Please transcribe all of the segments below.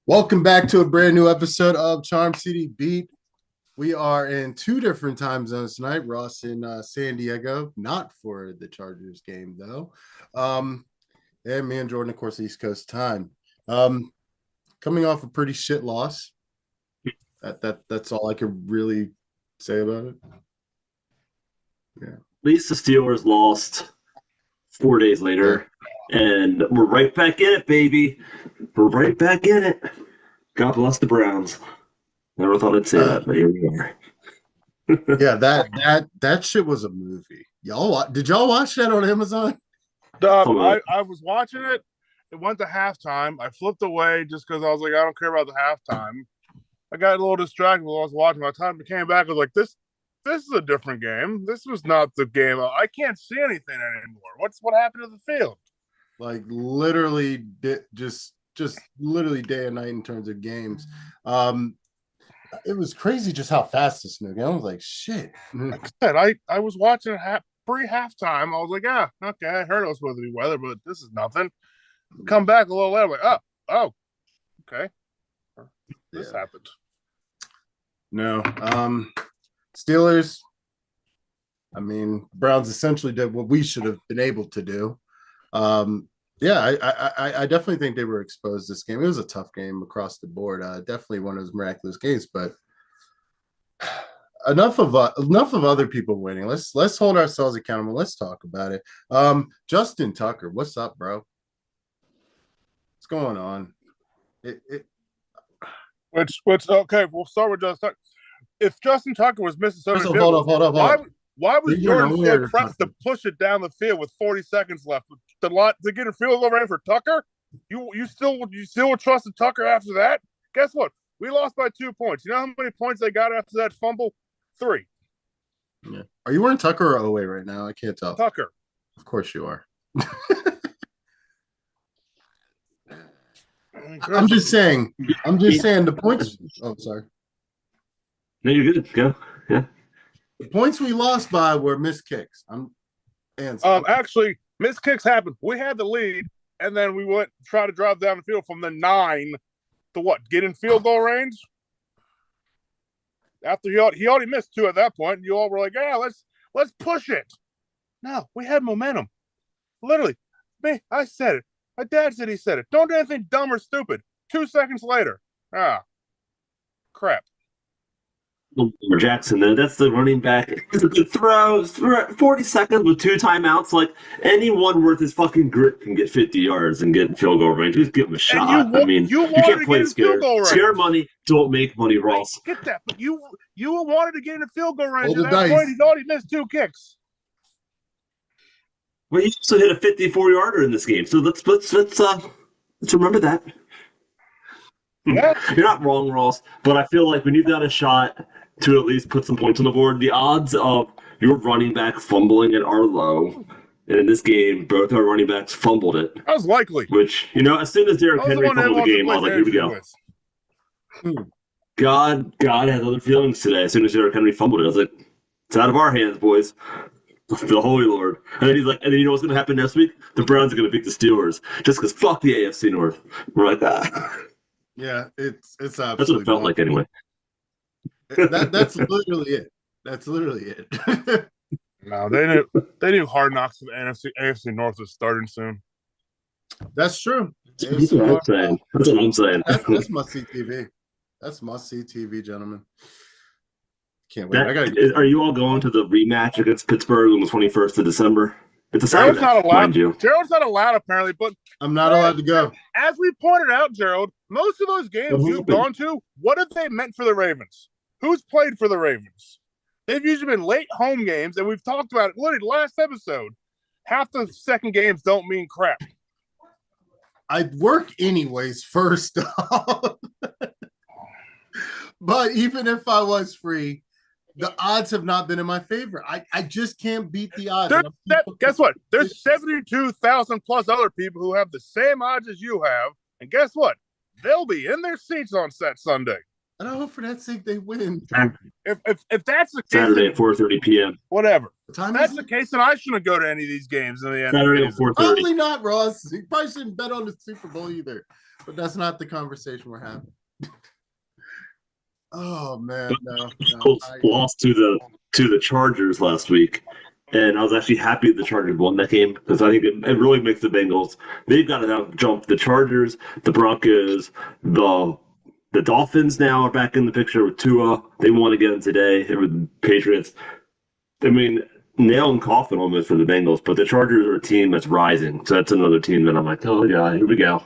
Welcome back to a brand new episode of Charm City Beat. We are in two different time zones tonight. Ross in San Diego, not for the Chargers game though. Um, and me and Jordan, of course, East Coast time. Um, Coming off a pretty shit loss. That's all I could really say about it. Yeah. Least the Steelers lost 4 days Yeah. later, and we're right back in it, baby. We're right back in it. God bless the Browns. Never thought I'd say Uh, that, but here we are. yeah, that shit was a movie. Did y'all watch that on Amazon? I was watching it. It went to halftime. I flipped away just because I was like, I don't care about the halftime. I got a little distracted while I was watching. By the time it came back, I was like, this is a different game. This was not the game. I can't see anything anymore. What happened to the field? Like literally, just literally day and night in terms of games. It was crazy just how fast this new game. I was like, shit. Like I said, I was watching pre-halftime. I was like, okay. I heard it was supposed to be weather, but this is nothing. Come back a little later, like, oh, okay. This happened. No. Steelers. I mean, Browns essentially did what we should have been able to do. Yeah, I definitely think they were exposed this game. It was a tough game across the board. Definitely one of those miraculous games, but enough of other people winning. Let's hold ourselves accountable. Let's talk about it. Justin Tucker, what's up, bro? What's going on? Which okay, we'll start with Justin Tucker. If Justin Tucker was missing so many hold up. Why was Jordan so pressed to push it down the field with 40 seconds left to get a field goal range for Tucker? You still trusted Tucker after that? Guess what? We lost by 2 points. You know how many points they got after that fumble? 3. Yeah. Are you wearing Tucker or Oway right now? I can't tell. Tucker. Of course you are. I'm just saying the points. Oh, sorry. No, you're good. Go. Yeah. The points we lost by were missed kicks. Actually, missed kicks happened. We had the lead, and then we went try to drive down the field from the 9 to what? Get in field goal range. After he already missed 2 at that point, and you all were like, "Yeah, let's push it." No, we had momentum. Literally, I said it. My dad said he said it. Don't do anything dumb or stupid. 2 seconds later, crap. Jackson, though, that's the running back. Throw 40 seconds with 2 timeouts. Like, anyone worth his fucking grit can get 50 yards and get in field goal range. Just give him a shot. You can't play scared. Scare money, don't make money, Ross. I get that, but you wanted to get in the field goal range. At that point, he's already missed 2 kicks. Well, he also hit a 54-yarder in this game, so let's remember that. Yeah. You're not wrong, Ross, but I feel like when you've got a shot to at least put some points on the board, the odds of your running back fumbling it are low. And in this game, both our running backs fumbled it. That was likely. Which, as soon as Derrick Henry fumbled the game, I was like, here we go. God has other feelings today. As soon as Derrick Henry fumbled it, I was like, it's out of our hands, boys. The Holy Lord. And then he's like, and then you know what's going to happen next week? The Browns are going to beat the Steelers. Just because fuck the AFC North. We're like that. Yeah, it's absolutely. That's what it felt like anyway. That's literally it. That's literally it. No, they knew Hard Knocks for the AFC North was starting soon. That's true. That's what I'm saying. That's must see TV. That's must see TV, gentlemen. Can't wait. Are you all going to the rematch against Pittsburgh on the 21st of December? It's a Saturday, not allowed. Mind you. Gerald's not allowed apparently, but I'm not allowed to go. As we pointed out, Gerald, most of those games you've gone to, what have they meant for the Ravens? Who's played for the Ravens? They've usually been late home games, and we've talked about it literally last episode. Half the second games don't mean crap. I'd work anyways, first off. But even if I was free, the odds have not been in my favor. I just can't beat the odds. Guess what? There's 72,000 plus other people who have the same odds as you have. And guess what? They'll be in their seats on Sunday. I don't hope for that sake they win. If that's the case, Saturday at 4:30 p.m. Whatever. What time that's is the it? case, then I shouldn't go to any of these games in the end. Saturday at 4:30. Probably not, Ross. You probably shouldn't bet on the Super Bowl either. But that's not the conversation we're having. Oh man, no. Lost to the Chargers last week, and I was actually happy the Chargers won that game because I think it really makes the Bengals. They've got to now jump the Chargers, the Broncos, the Dolphins now are back in the picture with Tua. They won again today with the Patriots. I mean, nail and coffin almost for the Bengals, but the Chargers are a team that's rising. So that's another team that I'm like, oh yeah, here we go.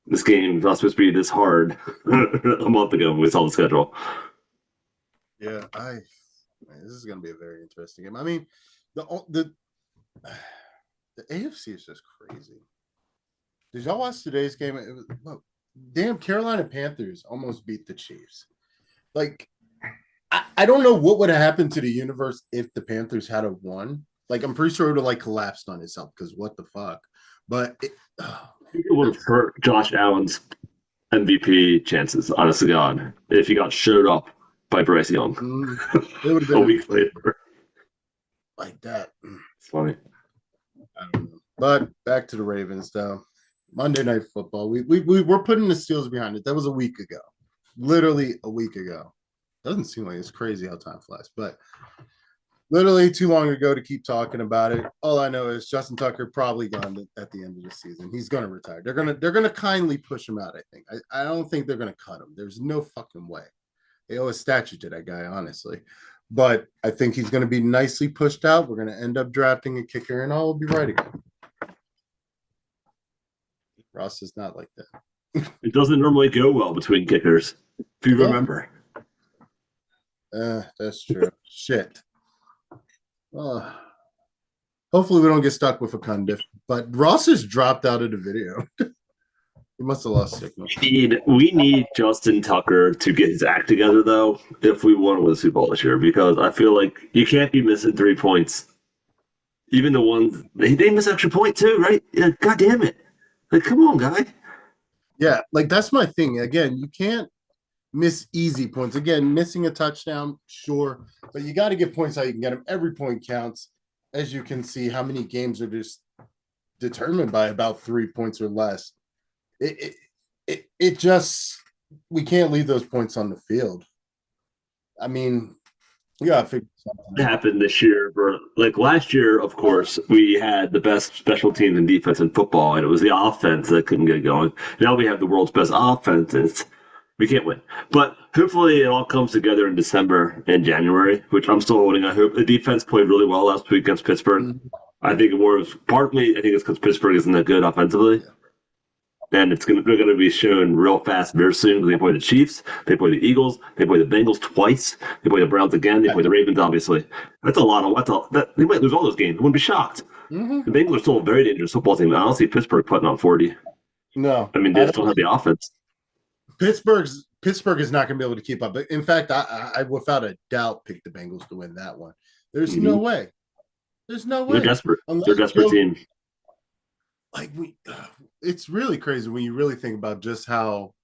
This game is not supposed to be this hard a month ago when we saw the schedule. Yeah, this is going to be a very interesting game. I mean, the AFC is just crazy. Did y'all watch today's game? It was, damn, Carolina Panthers almost beat the Chiefs. Like, I don't know what would have happened to the universe if the Panthers had won. Like, I'm pretty sure it would have like collapsed on itself because what the fuck. But it would have hurt Josh Allen's MVP chances, honest to God, if he got showed up by Bryce Young. It would have been a week later. Like that. It's funny. I don't know. But back to the Ravens, though. Monday Night Football. We're putting the Steelers behind it. That was a week ago. Literally a week ago. Doesn't seem like it's crazy how time flies, but literally too long ago to keep talking about it. All I know is Justin Tucker probably gone at the end of the season. He's going to retire. They're gonna kindly push him out. I think. I don't think they're going to cut him. There's no fucking way. They owe a statue to that guy, honestly. But I think he's going to be nicely pushed out. We're going to end up drafting a kicker, and all will be right again. Ross is not like that. It doesn't normally go well between kickers, if you remember. That's true. Shit. Hopefully we don't get stuck with a Cundiff. But Ross has dropped out of the video. He must have lost signal. We need Justin Tucker to get his act together, though, if we want to win the Super Bowl this year, because I feel like you can't be missing 3 points. Even the ones they miss extra point too, right? Yeah, God damn it! Like, come on, guy. Yeah, like that's my thing. Again, you can't miss easy points. Again, missing a touchdown, sure, but you got to get points how you can get them. Every point counts. As you can see, how many games are just determined by about 3 points or less. It just, we can't leave those points on the field. I mean, you got to figure something out. It happened this year, like last year, of course, we had the best special teams and defense in football, and it was the offense that couldn't get going. Now we have the world's best offense, and we can't win. But hopefully it all comes together in December and January, which I'm still holding. I hope the defense played really well last week against Pittsburgh. Mm-hmm. I think it was partly, I think it's because Pittsburgh isn't that good offensively. Yeah. And they're going to be shown real fast very soon because they play the Chiefs, they play the Eagles, they play the Bengals twice, they play the Browns again, they play the Ravens, obviously. That's a lot of they might lose all those games. I wouldn't be shocked. Mm-hmm. The Bengals are still a very dangerous football team. I don't see Pittsburgh putting on 40. No. I mean, they still have the offense. Pittsburgh is not going to be able to keep up. But in fact, I without a doubt picked the Bengals to win that one. There's no way. There's no way. They're desperate. They're a desperate team. Like it's really crazy when you really think about just how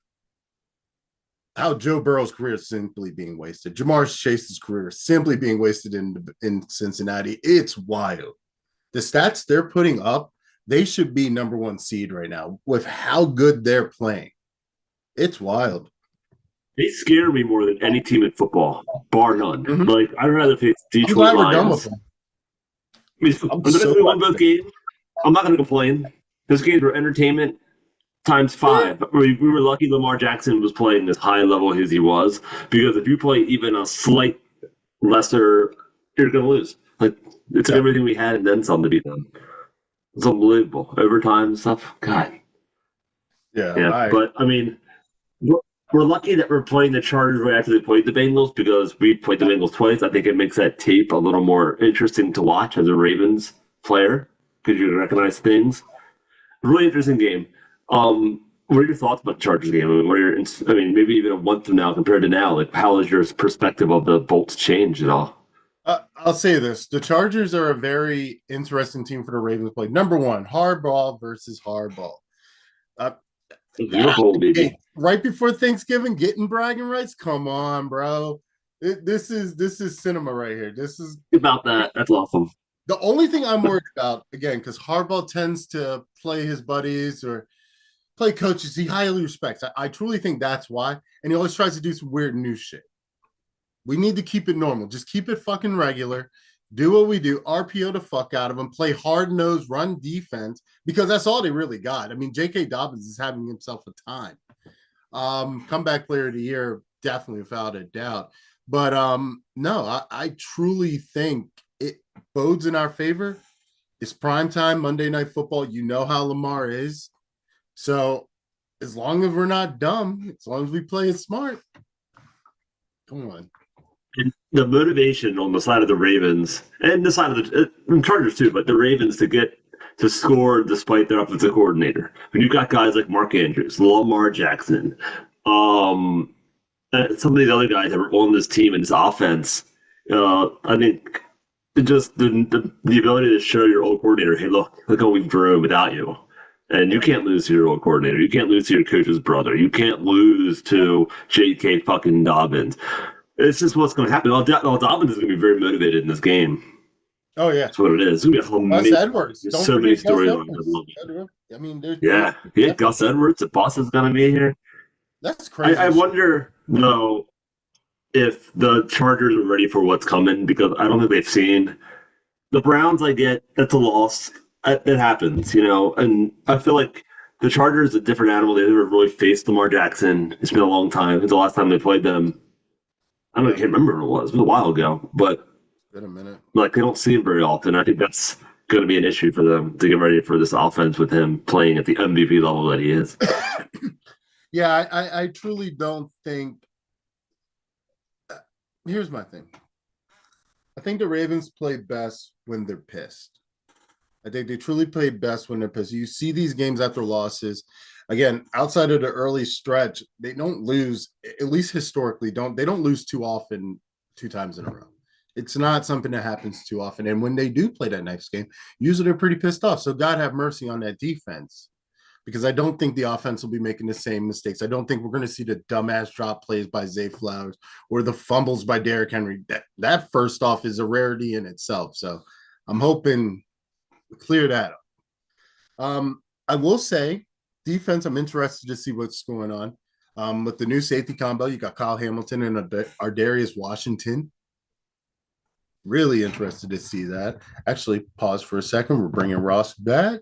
Joe Burrow's career is simply being wasted. Jamar Chase's career is simply being wasted in Cincinnati. It's wild. The stats they're putting up, they should be number 1 seed right now with how good they're playing. It's wild. They scare me more than any team in football, bar none. Mm-hmm. Like, I'd rather face Detroit Lions. I mean, we won both games. I'm not going to complain. Those games were entertainment times 5. We were lucky Lamar Jackson was playing as high level as he was, because if you play even a slight lesser, you're going to lose. Like, it's everything we had and then some to beat them. It's unbelievable. Overtime and stuff. God. Yeah. But, I mean, we're lucky that we're playing the Chargers right after they played the Bengals, because we played the Bengals twice. I think it makes that tape a little more interesting to watch as a Ravens player, because you can recognize things. Really interesting game. What are your thoughts about the Chargers game? I mean, maybe even a month from now compared to now, like, how has your perspective of the Bolts changed at all? I'll say this. The Chargers are a very interesting team for the Ravens to play. Number 1, Harbaugh versus Harbaugh. Liverpool, baby. Hey, right before Thanksgiving, getting bragging rights. Come on, bro. This is cinema right here. This is about that. That's awesome. The only thing I'm worried about, again, because Harbaugh tends to play his buddies or play coaches he highly respects. I truly think that's why. And he always tries to do some weird new shit. We need to keep it normal. Just keep it fucking regular. Do what we do. RPO the fuck out of them. Play hard-nosed, run defense, because that's all they really got. I mean, J.K. Dobbins is having himself a time. Comeback player of the year, definitely without a doubt. But no, I truly think it bodes in our favor. It's primetime Monday Night Football. You know how Lamar is. So as long as we're not dumb, as long as we play it smart, come on. And the motivation on the side of the Ravens and the side of the Chargers too, but the Ravens to score despite their offensive coordinator. When you've got guys like Mark Andrews, Lamar Jackson, some of these other guys that were on this team and this offense, I think just the ability to show your old coordinator, hey, look what we've drew without you. And you can't lose to your old coordinator. You can't lose to your coach's brother. You can't lose to J.K. fucking Dobbins. It's just what's going to happen. Dobbins is going to be very motivated in this game. Oh, yeah. That's what it is. It's going to be Gus Edwards. There's so many storylines. I mean, Gus Edwards. The boss is going to be here. That's crazy. I wonder, though, if the Chargers are ready for what's coming, because I don't think they've seen. The Browns, I get, that's a loss. It happens, and I feel like the Chargers are a different animal. They never really faced Lamar Jackson. It's been a long time. It's the last time they played them. I can't remember when it was. It was a while ago, but been a minute. Like, they don't see him very often. I think that's going to be an issue for them to get ready for this offense with him playing at the MVP level that he is. Yeah, I truly don't think. Here's my thing. I think the Ravens play best when they're pissed. I think they truly play best when they're pissed. You see these games after losses. Again, outside of the early stretch, they don't lose, at least historically, they don't lose too often 2 times in a row. It's not something that happens too often. And when they do play that next game, usually they're pretty pissed off. So God have mercy on that defense, because I don't think the offense will be making the same mistakes. I don't think we're going to see the dumbass drop plays by Zay Flowers or the fumbles by Derrick Henry. That first off is a rarity in itself. So I'm hoping clear that up. I will say defense, I'm interested to see what's going on. With the new safety combo, you got Kyle Hamilton and Ardarius Washington. Really interested to see that. Actually, pause for a second. We're bringing Ross back.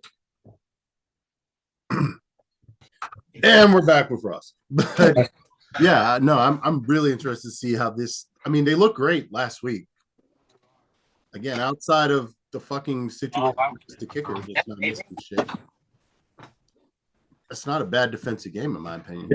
And we're back with Ross. But yeah, no, I'm really interested to see how this. I mean, they look great last week. Again, outside of the fucking situation, the kicker just not missing shit. That's not a bad defensive game, in my opinion.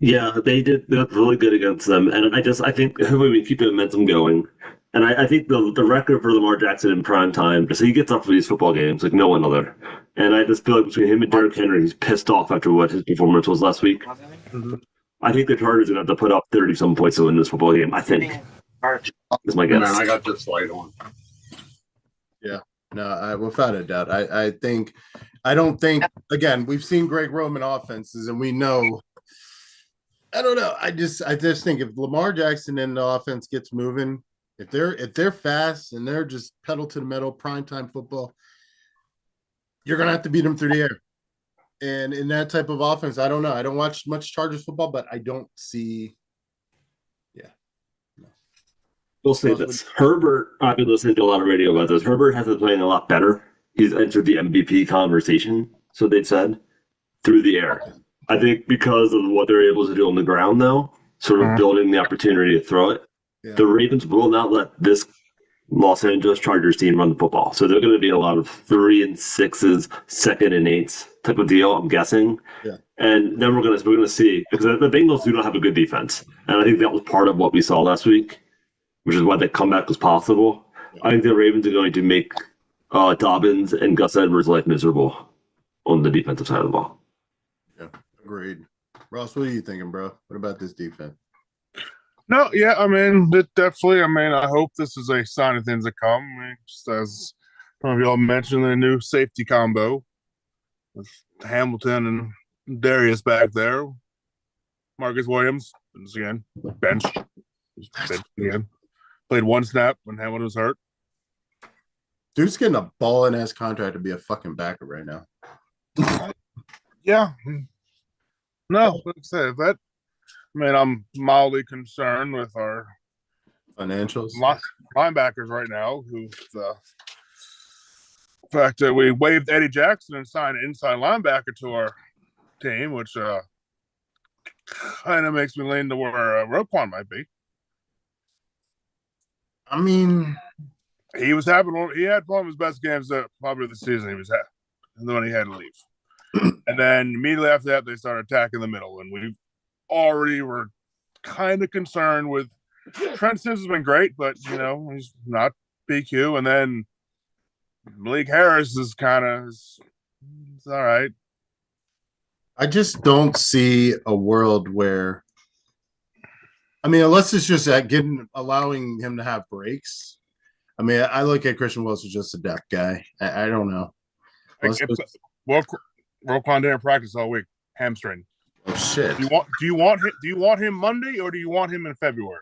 Yeah, they did look really good against them, and I think we keep the momentum going. And I think the record for Lamar Jackson in prime time, just he gets up for these football games like no one other. And I just feel like between him and Derrick Henry, he's pissed off after what his performance was last week. Mm-hmm. I think the Chargers are going to have to put up 30-some points to win this football game. I think. That's my guess. Man, I got this light on. Yeah, no, without a doubt. I don't think. Again, we've seen Greg Roman offenses, and we know. I don't know. I just think if Lamar Jackson and the offense gets moving, if they're fast and they're just pedal to the metal, primetime football, you're gonna have to beat them through the air. And in that type of offense, I don't know. I don't watch much Chargers football, but I don't see. Yeah. No. We'll say this. Herbert, I've been listening to a lot of radio about this. Herbert has been playing a lot better. He's entered the MVP conversation, so they've said, through the air. I think because of what they're able to do on the ground, though, sort of building the opportunity to throw it, the Ravens will not let this Los Angeles Chargers team run the football. So they're going to be a lot of 3 and 6s, 2nd and 8s type of deal, I'm guessing. Yeah. And then we're going to see, because the Bengals do not have a good defense. And I think that was part of what we saw last week, which is why that comeback was possible. Yeah. I think the Ravens are going to make Dobbins and Gus Edwards' life miserable on the defensive side of the ball. Yeah, agreed. Ross, what are you thinking, bro? What about this defense? No, yeah, I mean, definitely. I mean, I hope this is a sign of things to come. I mean, just as some of y'all mentioned, the new safety combo. with Hamilton and Darius back there. Marcus Williams, again, bench again. Played one snap when Hamilton was hurt. Dude's getting a ballin' ass contract to be a fucking backup right now. Yeah. No, like I said, I'm mildly concerned with our financials linebackers right now, who the fact that we waived Eddie Jackson and signed an inside linebacker to our team, which kind of makes me lean to where Roquan might be. I mean, he had one of his best games probably the season he was at, and then he had to leave. And then immediately after that, they started attacking the middle, and we already were kind of concerned with Trent Sims has been great, but he's not BQ. And then Malik Harris is it's all right. I just don't see a world where, unless it's just allowing him to have breaks. I look at Christian Wilson just a depth guy. I don't know. Roquan didn't practice all week, hamstring. Oh shit! Do you want him Monday or do you want him in February?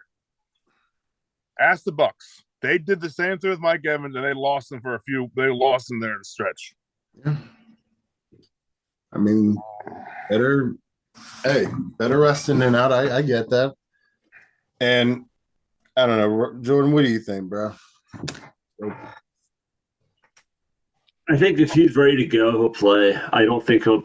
Ask the Bucks. They did the same thing with Mike Evans, and they lost him They lost him there in the stretch. Yeah. Better resting than out. I get that. And I don't know, Jordan. What do you think, bro? I think if he's ready to go, he'll play. I don't think he'll.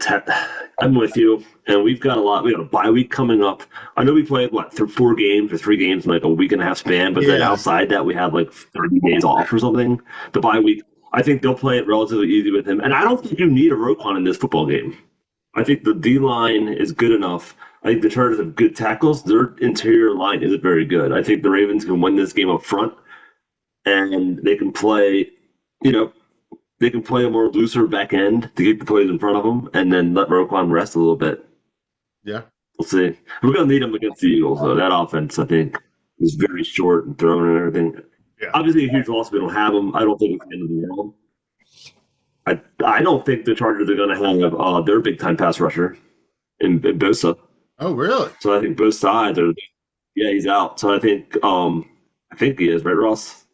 I'm with you. And we've got a bye week coming up. I know we played, 4 games or 3 games in a week and a half span, but then outside that, we have 30 days off or something. The bye week, I think they'll play it relatively easy with him. And I don't think you need a Roquan in this football game. I think the D-line is good enough. I think the Chargers have good tackles. Their interior line isn't very good. I think the Ravens can win this game up front, and they can play, they can play a more looser back end to keep the plays in front of them and then let Roquan rest a little bit. Yeah. We'll see. We're going to need him against the Eagles, though. That offense, I think, is very short and thrown and everything. Yeah. Obviously, a huge loss. We don't have him. I don't think it's the end of the world. I don't think the Chargers are going to have their big-time pass rusher in Bosa. Oh, really? So I think both sides are – he's out. So I think he is, right, Ross?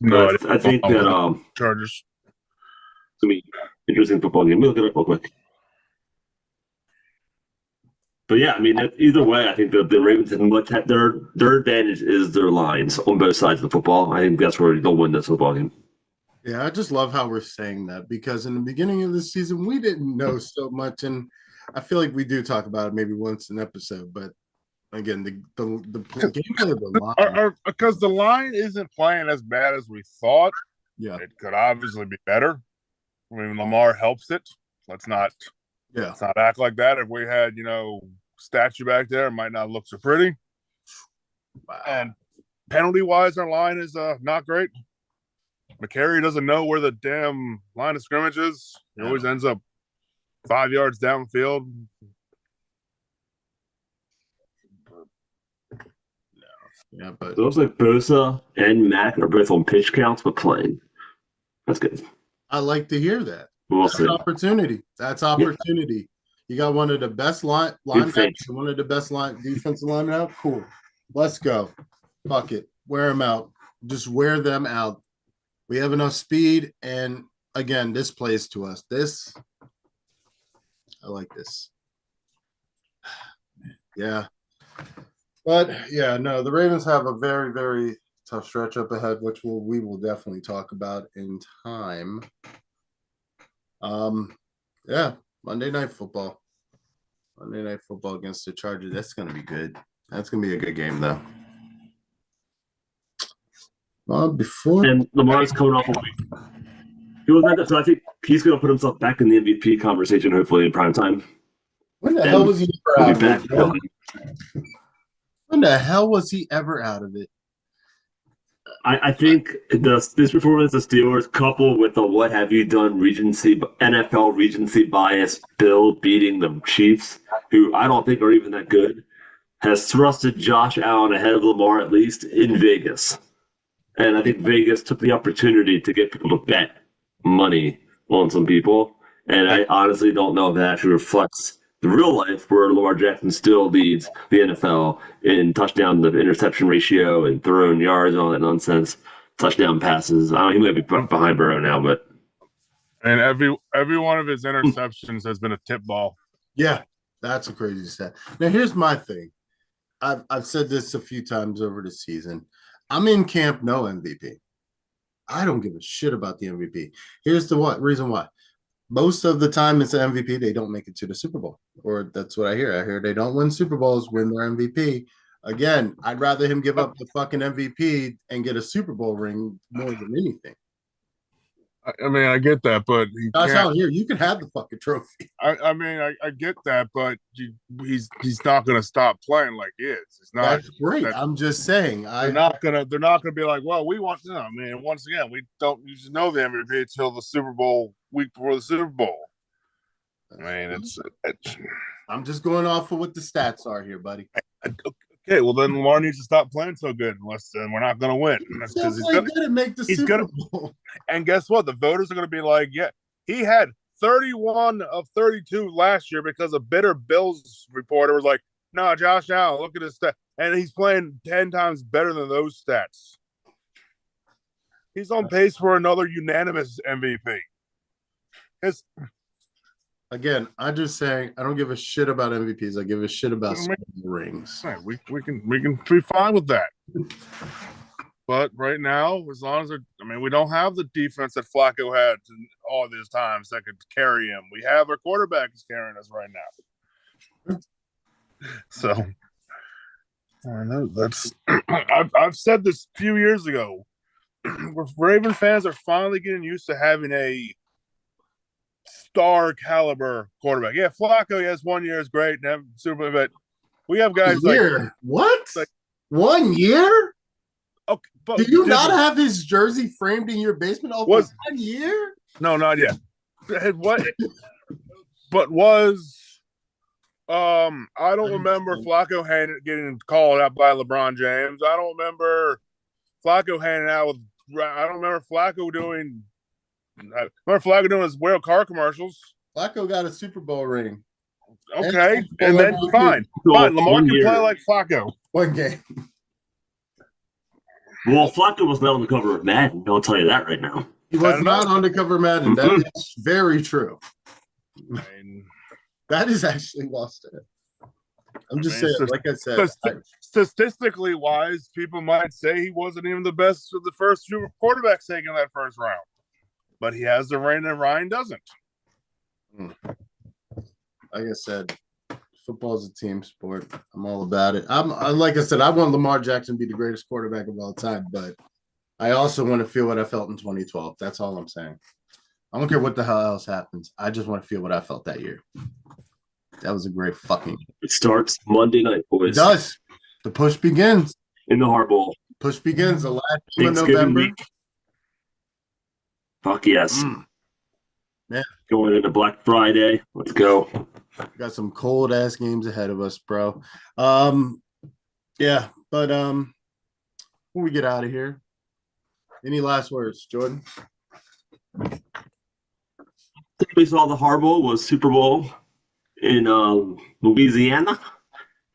No, I think that Chargers. It's going to be an interesting football game. We'll look it up real quick. But either way, I think the Ravens have their advantage is their lines on both sides of the football. I think that's where they'll win this football game. Yeah, I just love how we're saying that because in the beginning of the season, we didn't know so much. And I feel like we do talk about it maybe once an episode. But again, the gameplay of the line. Because the line isn't playing as bad as we thought. Yeah. It could obviously be better. Lamar helps it. Let's not act like that. If we had, statue back there, it might not look so pretty. Wow. And penalty-wise, our line is not great. McCary doesn't know where the damn line of scrimmage is. He always ends up 5 yards downfield. Yeah, but it looks like Bosa and Mack are both on pitch counts but playing. That's good. I like to hear that. We'll see. Opportunity. That's opportunity. Yeah. You got one of the best linebackers, one of the best defensive linemen out. Cool. Let's go. Fuck it. Wear them out. Just wear them out. We have enough speed, and again, this plays to us. I like this. Yeah. But the Ravens have a very, very tough stretch up ahead, which we will definitely talk about in time. Monday Night Football. Monday Night Football against the Chargers. That's going to be good. That's going to be a good game, though. And Lamar's coming off a week. So I think he's going to put himself back in the MVP conversation, hopefully in prime time. When the hell was he ever out of it? When the hell was he ever out of it? I think this performance of Steelers, coupled with the what have you done NFL recency bias Bill beating the Chiefs, who I don't think are even that good, has thrusted Josh Allen ahead of Lamar at least in Vegas. And I think Vegas took the opportunity to get people to bet money on some people. And I honestly don't know if that actually reflects the real life where Lamar Jackson still leads the NFL in touchdown to interception ratio and thrown yards and all that nonsense. Touchdown passes. I don't know, he might be behind Burrow now, but and every one of his interceptions has been a tip ball. Yeah, that's a crazy stat. Now here's my thing. I've said this a few times over the season. I'm in camp no MVP. I don't give a shit about the MVP. Here's the reason why. Most of the time it's an MVP, they don't make it to the Super Bowl. Or that's what I hear. I hear they don't win Super Bowls, win their MVP. Again, I'd rather him give up the fucking MVP and get a Super Bowl ring more than anything. I mean, I get that, but Josh Allen, here, you can have the fucking trophy. I mean, I get that, but he's not going to stop playing like he is. It's not. That's great. I'm just saying. They're not gonna be like, well, we want. No, I mean, once again, we don't usually know the MVP until the Super Bowl week before the Super Bowl. I mean, it's I'm just going off of what the stats are here, buddy. Okay, well then Lamar needs to stop playing so good, unless then we're not going to win. That's because he's going to make the Super Bowl. And guess what? The voters are going to be like, yeah, he had 31 of 32 last year because a bitter Bills reporter was like, no, Josh Allen, look at his stats, and he's playing 10 times better than those stats. He's on pace for another unanimous MVP. Again, I'm just saying I don't give a shit about MVPs. I give a shit about rings. Right, we can be fine with that. But right now, as long as we don't have the defense that Flacco had all these times that could carry him. We have our quarterback is carrying us right now. So I know that's I've said this a few years ago. Raven fans are finally getting used to having a star caliber quarterback. Yeah, Flacco, yes, 1 year is great, super, but we have guys like what? Like 1 year? Okay, but do you not have his jersey framed in your basement? Was 1 year? No, not yet. What? But was I don't remember Flacco getting called out by LeBron James. I don't remember Flacco hanging out with. I don't remember Flacco doing. I remember Flacco doing his World Car commercials. Flacco got a Super Bowl ring. Okay, and then fine. Lamar can play like Flacco. 1 game. Well, Flacco was not on the cover of Madden. I'll tell you that right now. He was not on the cover of Madden. That is very true. That is actually lost to him. I'm just saying, like I said. Statistically wise, people might say he wasn't even the best of the first few quarterbacks taken in that first round. But he has the ring and Ryan doesn't. Like I said, football is a team sport. I'm all about it. Like I said, I want Lamar Jackson to be the greatest quarterback of all time, but I also want to feel what I felt in 2012. That's all I'm saying. I don't care what the hell else happens. I just want to feel what I felt that year. That was a great fucking year. It starts Monday night, boys. It does. The push begins. In the Harbaugh. Push begins the last game of November. Week. Fuck yes. Yeah. Going into Black Friday. Let's go. Got some cold ass games ahead of us, bro. Yeah, but when we get out of here, any last words, Jordan? We saw the Harbaugh was Super Bowl in Louisiana,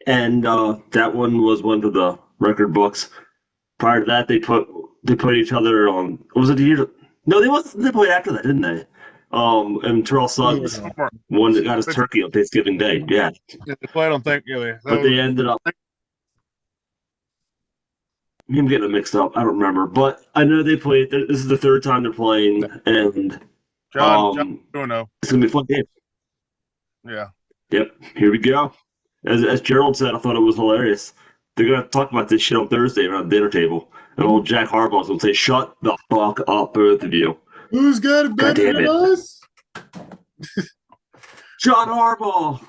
and that one was one of the record books. Prior to that, they put each other on. Was it the year? No, they played after that, didn't they? And Terrell Suggs one that got his turkey on Thanksgiving Day. Yeah, they played on Thanksgiving. But they ended up. I'm getting it mixed up. I don't remember, but I know they played. This is the third time they're playing, and John, don't know. It's gonna be a fun game. Yeah. Yep. Here we go. As Gerald said, I thought it was hilarious. They're gonna talk about this shit on Thursday around the dinner table, and old Jack Harbaugh's gonna say, "Shut the fuck up, both of you." Who's got it better than us? John Harbaugh.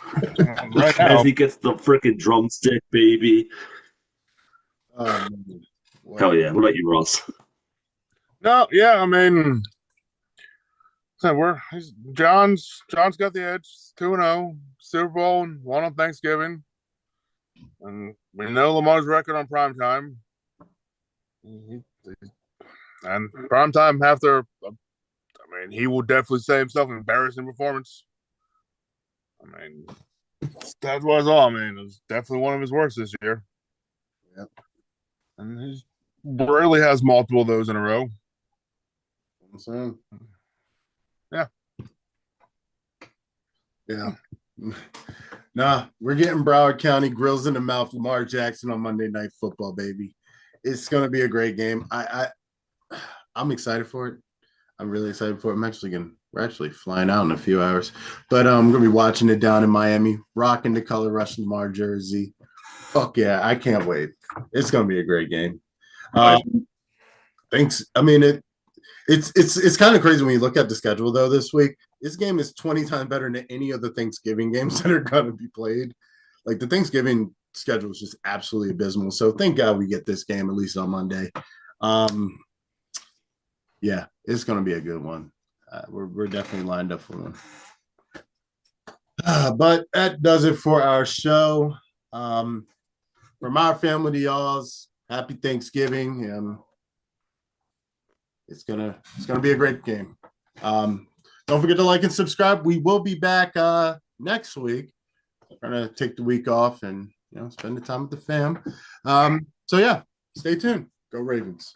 Right as he gets the freaking drumstick, baby. Hell yeah. What about you, Ross? No, yeah, I mean, so John's got the edge, 2-0, Super Bowl, and won on Thanksgiving. And we know Lamar's record on primetime. And primetime after, mean, he will definitely say himself embarrassing performance. I mean, that's what it's all. I mean, it's definitely one of his worst this year. Yep. And he rarely has multiple of those in a row. I'm saying. Yeah. Yeah. Nah, we're getting Broward County grills in the mouth. Lamar Jackson on Monday Night Football, baby. It's gonna be a great game. I'm excited for it. I'm really excited for it. We're actually flying out in a few hours, but I'm gonna be watching it down in Miami, rocking the Color Rush Lamar jersey. Fuck yeah, I can't wait. It's gonna be a great game. Thanks. I mean it's kind of crazy when you look at the schedule though this week. This game is 20 times better than any of the Thanksgiving games that are gonna be played. Like the Thanksgiving schedule is just absolutely abysmal. So thank God we get this game at least on Monday. Yeah, it's gonna be a good one. We're definitely lined up for one. But that does it for our show. From our family to y'all's, happy Thanksgiving. It's gonna be a great game. Don't forget to like and subscribe. We will be back next week. We're gonna take the week off and spend the time with the fam. So yeah, stay tuned. Go Ravens.